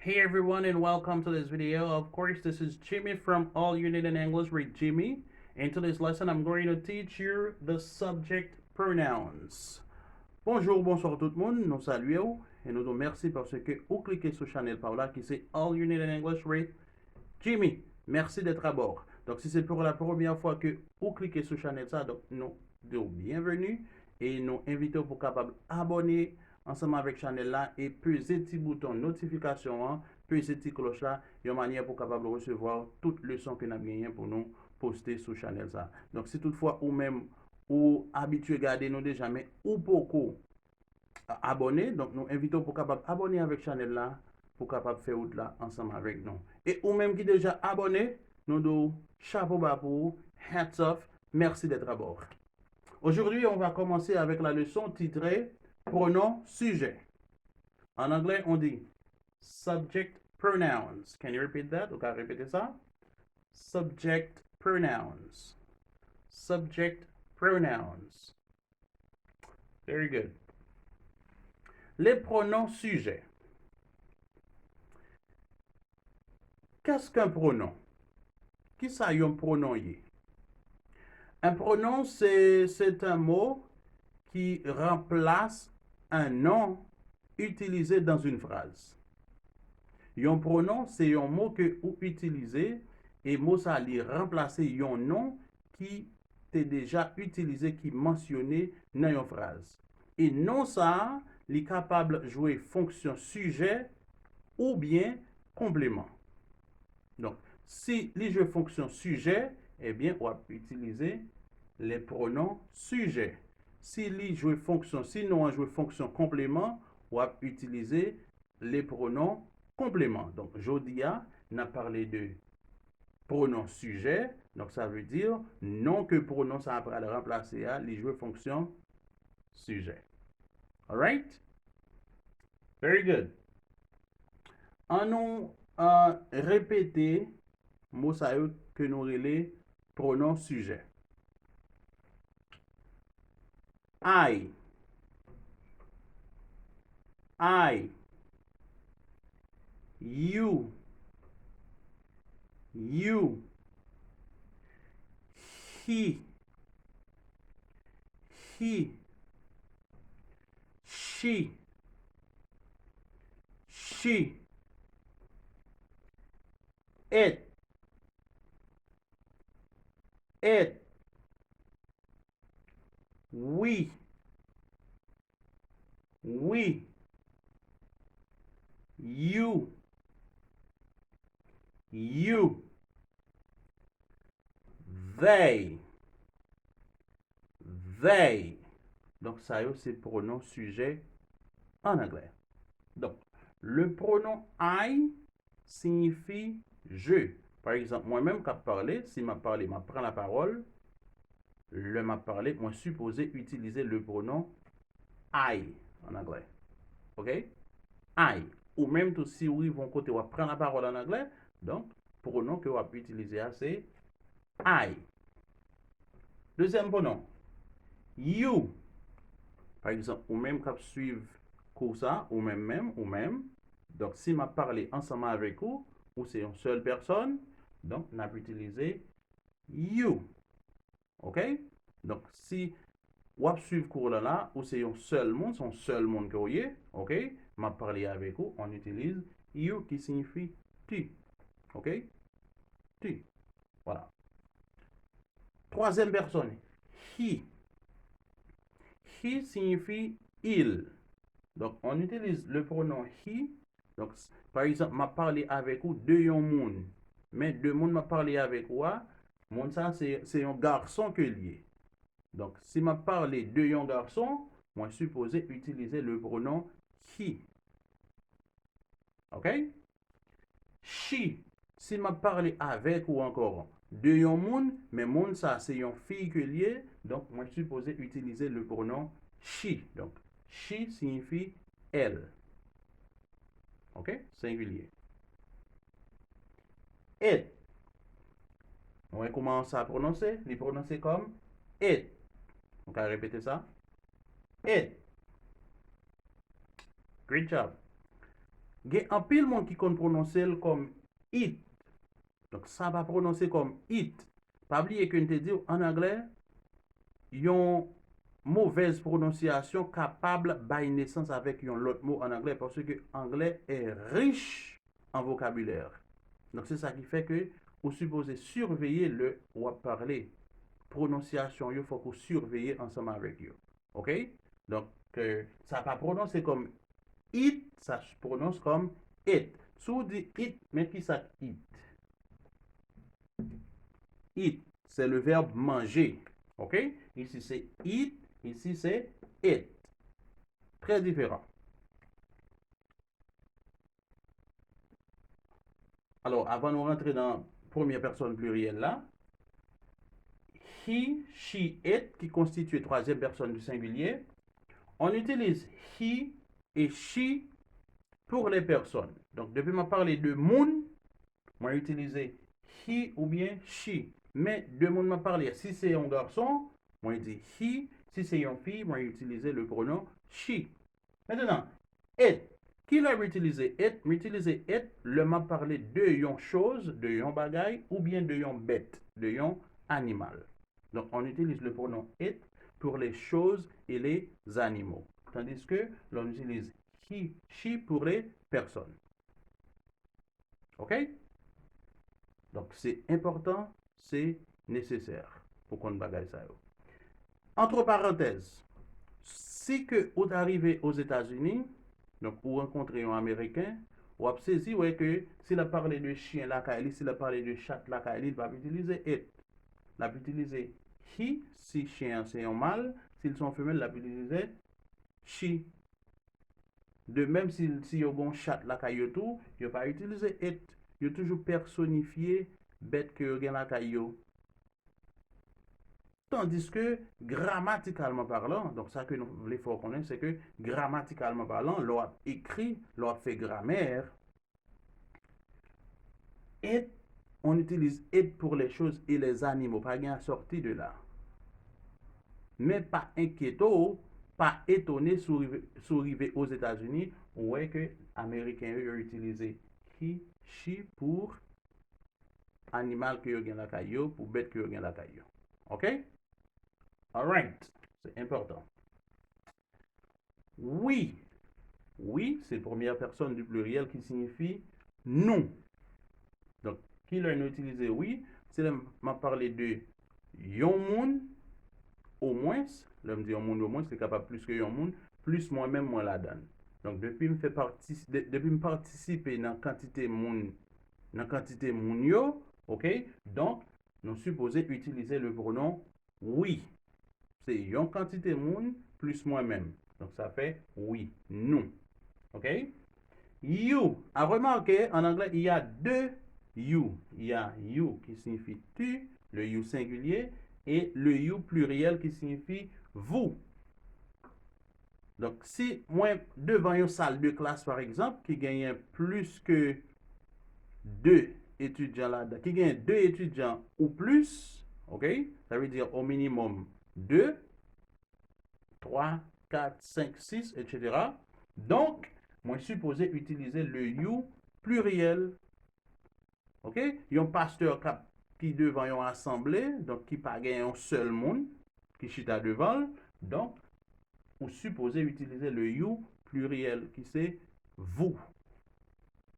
Hey everyone and welcome to this video. Of course, this is Jimmy from All You Need in English with Jimmy. In today's lesson, I'm going to teach you the subject pronouns. Bonjour, bonsoir tout le monde, nous saluons et nous vous merci parce que vous cliquez sur channel par là qui c'est All You Need in English with Jimmy. Merci d'être à bord. Donc, si c'est pour la première fois que vous cliquez sur channel ça, donc nous disons bienvenue et nous invitons pour capable abonner ensemble avec channel là et peser petit bouton notification, hein, peser petit cloche là, de manière pour capable recevoir toutes les leçons que nous avons pour nous poster sur channel ça. Donc, si toutefois ou même ou habitué garder nous déjà mais ou beaucoup abonner, donc nous invitons pour capable abonner avec channel là pour capable faire autre là ensemble avec nous. Et ou même qui déjà abonné, nous donnons chapeau bas pour hats off, merci d'être à bord. Aujourd'hui, on va commencer avec la leçon titrée pronom sujet. En anglais, on dit subject pronouns. Can you repeat that? Vous pouvez répéter ça? Subject pronouns. Subject pronouns. Very good. Les pronoms sujets. Qu'est-ce qu'un pronom? Qui ça y un pronom y? Un pronom, c'est un mot qui remplace un nom utilisé dans une phrase. Un pronom, c'est un mot que vous utilisez et mot ça lui remplacer un nom qui est déjà utilisé, qui est mentionné dans une phrase. Et non ça, il est capable de jouer fonction sujet ou bien complément. Donc, si il joue fonction sujet, eh bien, on va utiliser les pronoms sujet. Si il joue fonction, sinon on joue fonction complément, on va utiliser les pronoms complément. Donc, Jodia n'a parlé de pronom sujet, donc ça veut dire non que pronom ça après le remplacer à, il joue fonction sujet. Alright? Very good. En nous répéter mot ça que nous relais pronom sujet. I, you, he, she, it, we, you, they. Donc, ça, c'est pronom sujet en anglais. Donc, le pronom I signifie je. Par exemple, moi-même, quand je parle, si je parle, je prends la parole, je m'a parlé, moi supposé utiliser le pronom I en anglais. OK? I. Ou même tout si oui, vont côté, on prend la parole en anglais, donc, pronom que on va utiliser, c'est I. Deuxième pronom, you. Par exemple, ou même quand suivre cours ça, ou même. Donc, si m'a parlé ensemble avec vous, ou c'est une seule personne, donc, on a utilisé you. OK? Donc, si ou suivre cours là, ou c'est un seul monde, son seul monde que vous voyez, OK? M'a parlé avec vous, on utilise you qui signifie tu. OK? Tu. Voilà. Troisième personne, he. He signifie il. Donc, on utilise le pronom he. Donc, par exemple, m'a parlé avec vous de yon monde. Mais de monde m'a parlé avec vous, monde ça, c'est un garçon que lié. Donc, si m'a parlé de yon garçon, moi, supposé utiliser le pronom he. OK? She. Si m'a parlé avec ou encore de yon monde, mais monde ça, c'est yon fille que lié. Donc, moi, supposé utiliser le pronom she. Donc, she signifie elle. OK? Singulier. It. On va commencer à prononcer. Les prononcer comme it. On va répéter ça. It. Great job. gen un pile monde qui compte prononcer comme it. Donc ça va prononcer comme it. Pas oublier que nous te dit en anglais, yon mauvaise prononciation capable de naissance avec un autre mot en anglais parce que anglais est riche en vocabulaire. Donc c'est ça qui fait que vous supposez surveiller le ou parler. Prononciation, il faut que vous surveillez ensemble avec eux. OK? Donc ça pas prononcer comme it, ça se prononce comme it. Si vous dites it, mais qui ça it? Eat, c'est le verbe manger. OK? Ici, c'est eat. Ici, c'est it. Très différent. Alors, avant de rentrer dans la première personne plurielle là, he, she, it, qui constitue troisième personne du singulier, on utilise he et she pour les personnes. Donc, depuis m'a parlé de moun, moi utiliser he ou bien she. Mais de moun m'a parlé, si c'est un garçon, moi dit he. Si c'est une fille, moi utiliser le pronom she. Maintenant, it. Qui l'a utilisé it? M'utiliser it, le m'a parlé de yon chose, de yon bagay, ou bien de yon bête, de yon animal. Donc, on utilise le pronom it pour les choses et les animaux. Tandis que l'on utilise he, she pour les personnes. OK? Donc, c'est important, c'est nécessaire pour qu'on bagaille ça. Entre parenthèses, si que vous arrivez aux États-Unis, donc vous rencontrez un Américain, vous avez saisi ouais, que s'il a parlé de chien la Kaili, s'il a parlé de chat la Kaili, il va utiliser it. Il va utiliser he, si chien c'est un mâle, s'ils sont femelles, il va utiliser she. De même, si vous avez un chat la Kaili, il va utiliser it. Il toujours personnifié bête que vous avez la Kaili. Tandis que, grammaticalement parlant, donc ça que nous voulons connaître, c'est que, grammaticalement parlant, l'on écrit, l'on fait grammaire, et on utilise it pour les choses et les animaux, pas bien sorti de là. Mais pas inquiétant, pas étonné arriver aux États-Unis, ouais que Américains ont utilisé he, she pour animal que vous la caillou, pour bête que vous la caillou. OK? Alright, c'est important. Oui. Oui, c'est la première personne du pluriel qui signifie nous. Donc, qui l'a utilisé oui, c'est m'a parlé de yon moun au moins, l'homme dit yon moun au moins, c'est capable plus que yon moun, plus moi-même moi la donne. Donc, depuis me participer dans quantité moun, yo, OK? Donc, nous supposons utiliser le pronom oui. C'est yon quantité moun plus moi-même. Donc, ça fait oui, nous. OK? You. À remarquer, en anglais, il y a deux you. Il y a you qui signifie tu, le you singulier, et le you pluriel qui signifie vous. Donc, si moi, devant une salle de classe, par exemple, qui gagne plus que deux étudiants là-dedans, qui gagne deux étudiants ou plus, OK? Ça veut dire au minimum 2, 3, 4, 5, 6, etc. Donc, moi, je suis supposé utiliser le you pluriel. OK? Il y a un pasteur qui devant une assemblée, donc qui pas un seul monde, qui chita devant. Donc, vous supposez utiliser le you pluriel, qui c'est vous.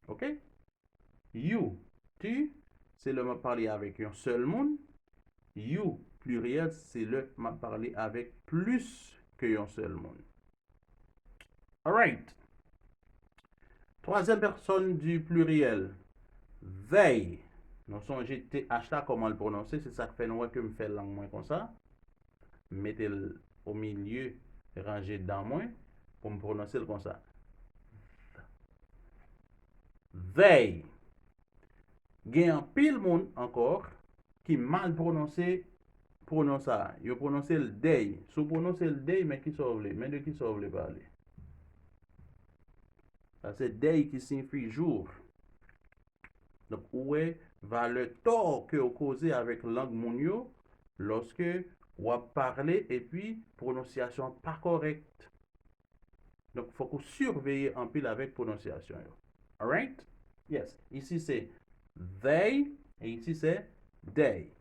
OK? You, tu, c'est le m'a parler avec un seul monde. You pluriel, c'est le m'a parler avec plus qu'un seul monde. Alright. Troisième personne du pluriel. They. Nous songez TH là, comment le prononcer, c'est ça que fait nous que me fait langue moins comme ça. Mettez au milieu, rangé dans moins, pour me prononcer comme ça. They. Gen un pile monde encore qui mal prononcé ça. Yo prononce le day. Si vous prononcez le day, mais qui sauve les, mais de qui sauve les parler. Ça c'est day qui signifie jour. Donc, où est va le tort que vous causez avec langue mounio lorsque vous parlez et puis prononciation pas correcte. Donc, il faut que vous surveillez en pile avec prononciation. Alright? Yes. Ici, c'est they. Et ici, c'est they.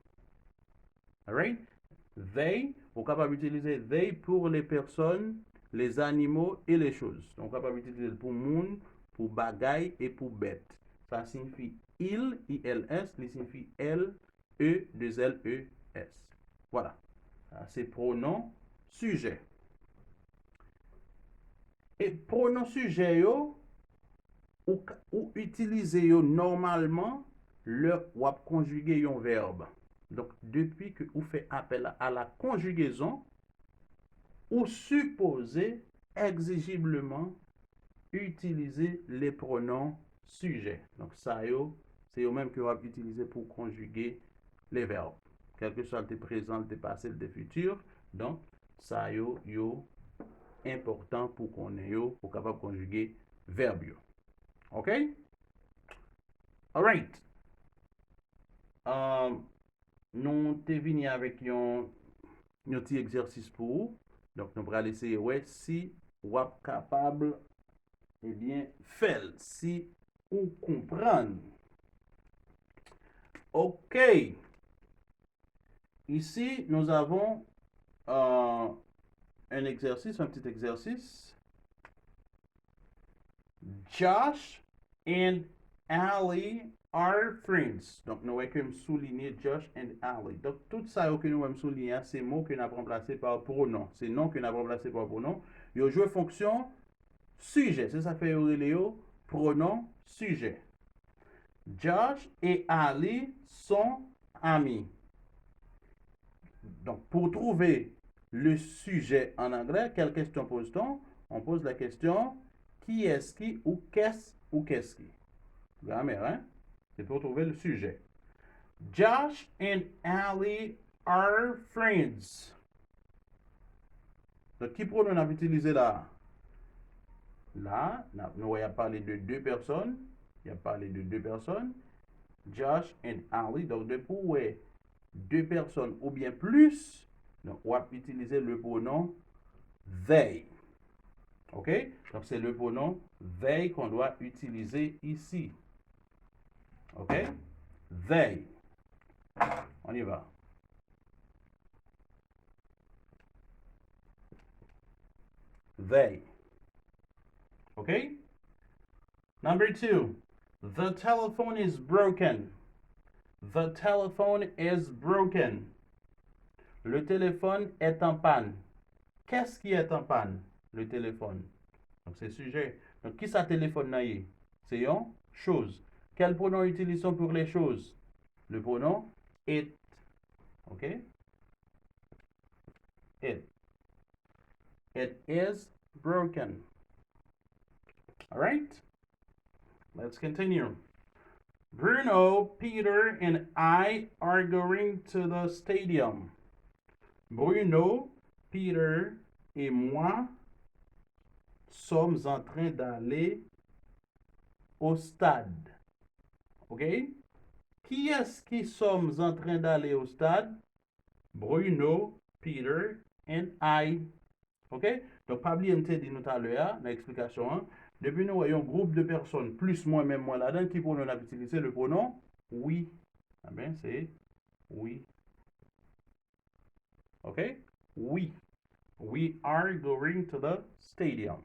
Alright? They, on est capable d'utiliser they pour les personnes, les animaux et les choses. On est capable d'utiliser pour moun, pour bagay et pour bête. Ça signifie il, ILS, il signifie elle, E, 2 L, E, S. Voilà. C'est pronom sujet. Et pronom sujet, yo, ou utiliser yo normalement, le ou conjuguer un verbe. Donc, depuis que vous faites appel à la conjugaison, ou supposez exigiblement utiliser les pronoms sujets. Donc, ça, c'est eux même que vous avez utilisé pour conjuguer les verbes. Quel que soit le présent, le passé, le futur. Donc, ça, yo, important pour qu'on ait pour capable conjuguer verbe. OK? All right. Nous t'es venu avec un petit exercice pour vous. Donc, nous allons essayer, ouais, si vous êtes capable, eh bien, faire, si vous comprenez. OK. Ici, nous avons un exercice, un petit exercice. Josh and Ali are friends. Donc, nous allons souligner Josh and Ali. Donc, tout ça que nous allons souligner, c'est mots que nous avons remplacés par pronom. C'est nom que nous avons remplacé par pronom. Ils jouent fonction sujet. C'est ça fait Léo, pronom sujet. Josh et Ali sont amis. Donc, pour trouver le sujet en anglais, quelle question pose-t-on? On pose la question qui est-ce qui ou qu'est-ce qui? Grammaire, hein? C'est pour trouver le sujet. Josh and Ali are friends. Donc, qui pronom on a utilisé là? Là, nous avons parlé de deux personnes. Il a parlé de deux personnes. Josh and Ali. Donc, de pour deux personnes ou bien plus, donc on va utiliser le pronom they. OK? Donc, c'est le pronom they qu'on doit utiliser ici. OK? They. On y va. They. OK? Number 2. The telephone is broken. The telephone is broken. Le téléphone est en panne. Qu'est-ce qui est en panne? Le téléphone. Donc, c'est sujet. Donc, qui ça téléphone là? C'est une chose. Quel pronom utilisons pour les choses? Le pronom it. OK? It. It is broken. All right? Let's continue. Bruno, Peter, and I are going to the stadium. Bruno, Peter et moi sommes en train d'aller au stade. OK? Qui est-ce qui sommes en train d'aller au stade? Bruno, Peter, and I. OK? Donc, pas oublier de dire tout à l'heure, dans l'explication, hein? Depuis nous voyons un groupe de personnes, plus moi-même, moi là-dedans, qui pronom a utilisé le pronom oui. Ah ben, c'est oui. OK? Oui. We are going to the stadium.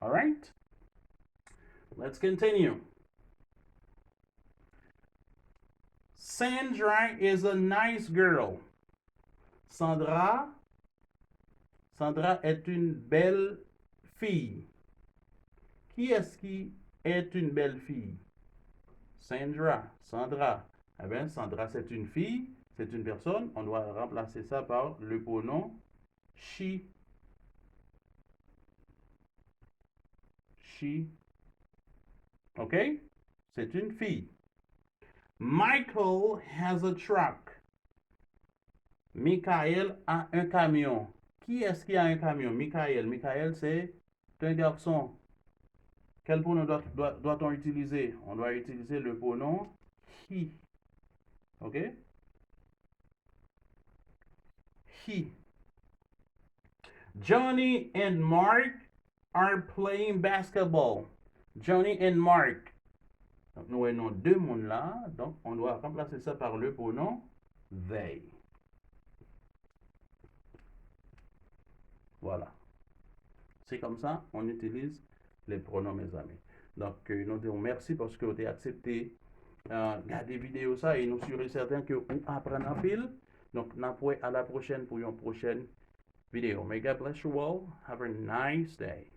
All right? Let's continue. Sandra is a nice girl. Sandra est une belle fille. Qui est-ce qui est une belle fille? Sandra. Eh bien, Sandra, c'est une fille, c'est une personne. On doit remplacer ça par le pronom she. She. OK? C'est une fille. Michael has a truck. Michael a un camion. Qui est-ce qui a un camion? Michael. Michael, c'est un garçon. Quel pronom doit-on utiliser? On doit utiliser le pronom he. OK? He. Johnny and Mark are playing basketball. Johnny and Mark. Donc, nous avons deux mondes là. Donc, on doit remplacer ça par le pronom they. Voilà. C'est comme ça, on utilise les pronoms, mes amis. Donc, nous disons merci parce que vous avez accepté garder vidéo ça et nous sommes certains que vous apprenez en pile. Donc, nous à la prochaine pour une prochaine vidéo. May God bless you all. Have a nice day.